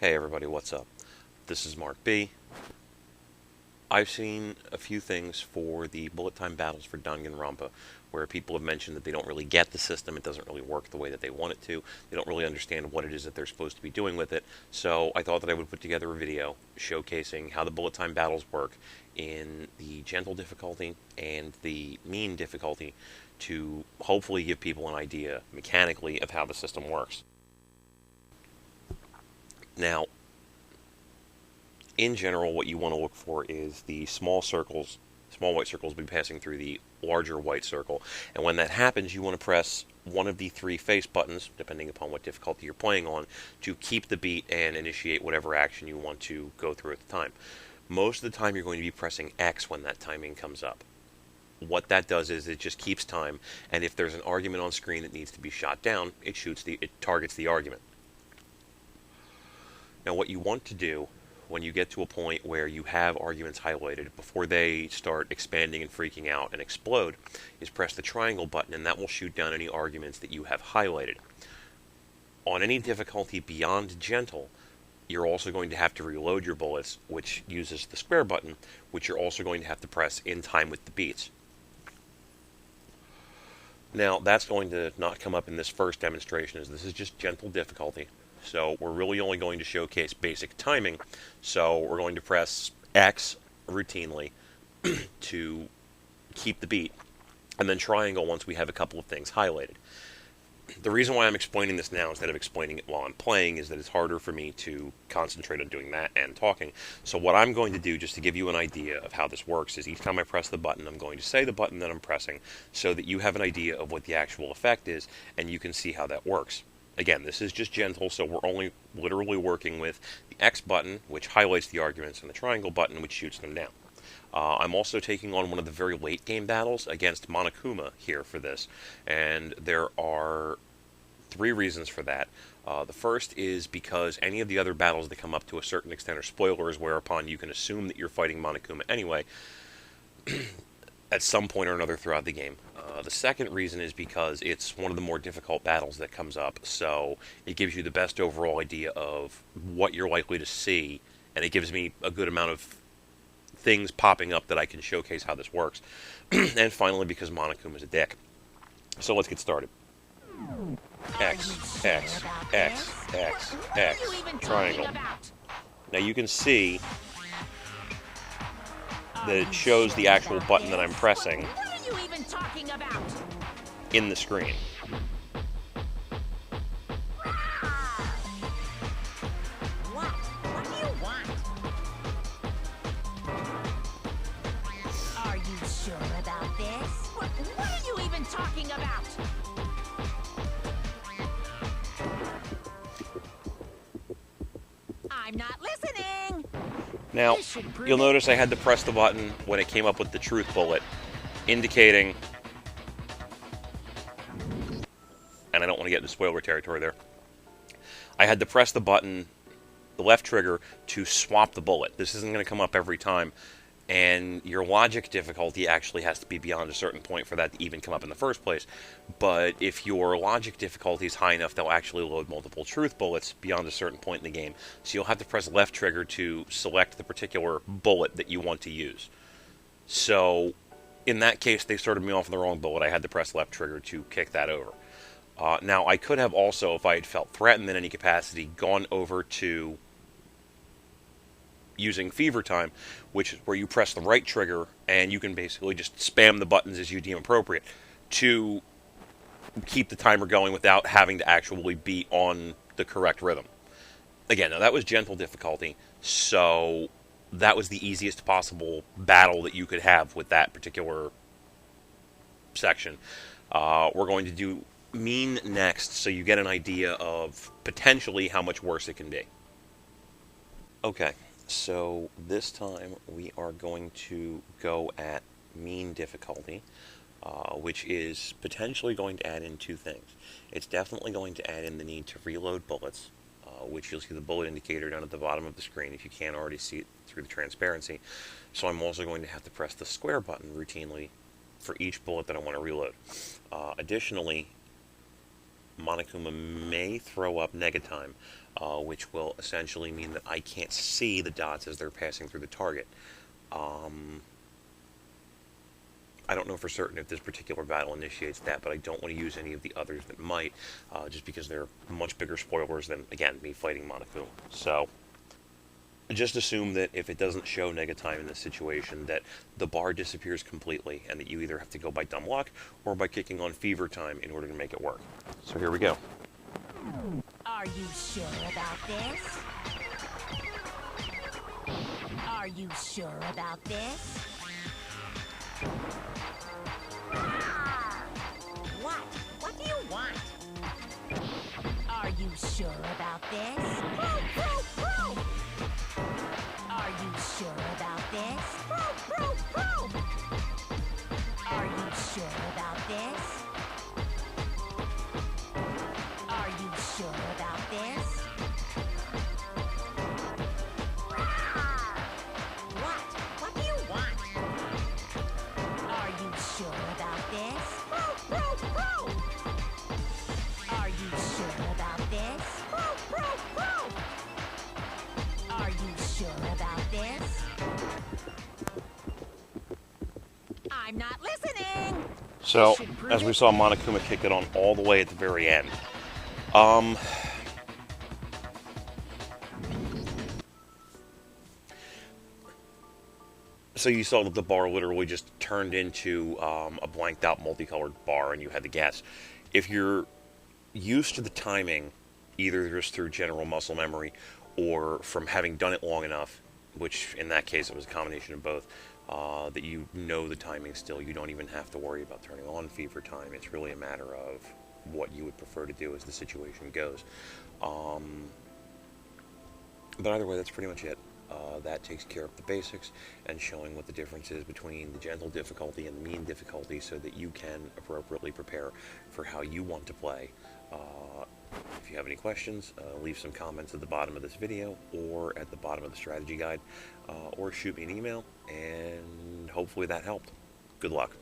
Hey everybody, what's up? This is Mark B. I've seen a few things for the bullet time battles for Dangan Ronpa, where people have mentioned that they don't really get the system, it doesn't really work the way that they want it to, they don't really understand what it is that they're supposed to be doing with it, so I thought that I would put together a video showcasing how the bullet time battles work in the gentle difficulty and the mean difficulty to hopefully give people an idea mechanically of how the system works. Now, in general, what you want to look for is the small circles, small white circles will be passing through the larger white circle. And when that happens, you want to press one of the three face buttons, depending upon what difficulty you're playing on, to keep the beat and initiate whatever action you want to go through at the time. Most of the time, you're going to be pressing X when that timing comes up. What that does is it just keeps time, and if there's an argument on screen that needs to be shot down, it targets the argument. Now, what you want to do when you get to a point where you have arguments highlighted, before they start expanding and freaking out and explode, is press the triangle button, and that will shoot down any arguments that you have highlighted. On any difficulty beyond gentle, you're also going to have to reload your bullets, which uses the square button, which you're also going to have to press in time with the beats. Now, that's going to not come up in this first demonstration, as this is just gentle difficulty. So we're really only going to showcase basic timing. So we're going to press X routinely to keep the beat, and then triangle once we have a couple of things highlighted. The reason why I'm explaining this now instead of explaining it while I'm playing is that it's harder for me to concentrate on doing that and talking. So what I'm going to do, just to give you an idea of how this works, is each time I press the button, I'm going to say the button that I'm pressing so that you have an idea of what the actual effect is, and you can see how that works. Again, this is just gentle, so we're only literally working with the X button, which highlights the arguments, and the triangle button, which shoots them down. I'm also taking on one of the very late game battles against Monokuma here for this, and there are three reasons for that. The first is because any of the other battles that come up to a certain extent are spoilers, whereupon you can assume that you're fighting Monokuma anyway at some point or another throughout the game. The second reason is because it's one of the more difficult battles that comes up, so it gives you the best overall idea of what you're likely to see, and it gives me a good amount of things popping up that I can showcase how this works. And finally, because Monokuma is a dick. So let's get started. X, X, X, X, X, triangle. Now you can see that it shows the actual button that I'm pressing in the screen. What do you want? Are you sure about this? What are you even talking about? I'm not listening. Now, you'll notice I had to press the button when it came up with the truth bullet, indicating, and I don't want to get into spoiler territory there, I had to press the button, the left trigger, to swap the bullet. This isn't going to come up every time, and your logic difficulty actually has to be beyond a certain point for that to even come up in the first place. But if your logic difficulty is high enough, they'll actually load multiple truth bullets beyond a certain point in the game. So you'll have to press left trigger to select the particular bullet that you want to use. So in that case, they started me off on the wrong bullet. I had to press left trigger to kick that over. Now, I could have also, if I had felt threatened in any capacity, gone over to using Fever Time, which is where you press the right trigger and you can basically just spam the buttons as you deem appropriate to keep the timer going without having to actually be on the correct rhythm. Again, now that was gentle difficulty, so that was the easiest possible battle that you could have with that particular section. We're going to do mean next, so you get an idea of potentially how much worse it can be. Okay. So this time we are going to go at mean difficulty, which is potentially going to add in two things. It's definitely going to add in the need to reload bullets, which you'll see the bullet indicator down at the bottom of the screen if you can't already see it through the transparency. So I'm also going to have to press the square button routinely for each bullet that I want to reload. Additionally, Monokuma may throw up Negatime. which will essentially mean that I can't see the dots as they're passing through the target. I don't know for certain if this particular battle initiates that, but I don't want to use any of the others that might, just because they're much bigger spoilers than, again, me fighting Monokuma. So, just assume that if it doesn't show Negatime in this situation, that the bar disappears completely, and that you either have to go by dumb luck, or by kicking on Fever Time in order to make it work. So here we go. Are you sure about this? Are you sure about this? What? What do you want? Are you sure about this? Are you sure about this? Are you sure about this? Are you sure about this? What? What do you want? Are you sure about this? Are you sure about this? Are you sure about this? I'm not listening! So, as we saw, Monokuma kicked it on all the way at the very end. So you saw that the bar literally just turned into a blanked out multicolored bar, and you had to guess. If you're used to the timing, either just through general muscle memory or from having done it long enough, which in that case it was a combination of both, that you know the timing still, you don't even have to worry about turning on Fever Time. It's really a matter of what you would prefer to do as the situation goes. But either way, that's pretty much it. That takes care of the basics and showing what the difference is between the gentle difficulty and the mean difficulty, so that you can appropriately prepare for how you want to play. If you have any questions, leave some comments at the bottom of this video or at the bottom of the strategy guide, or shoot me an email, and hopefully that helped. Good luck.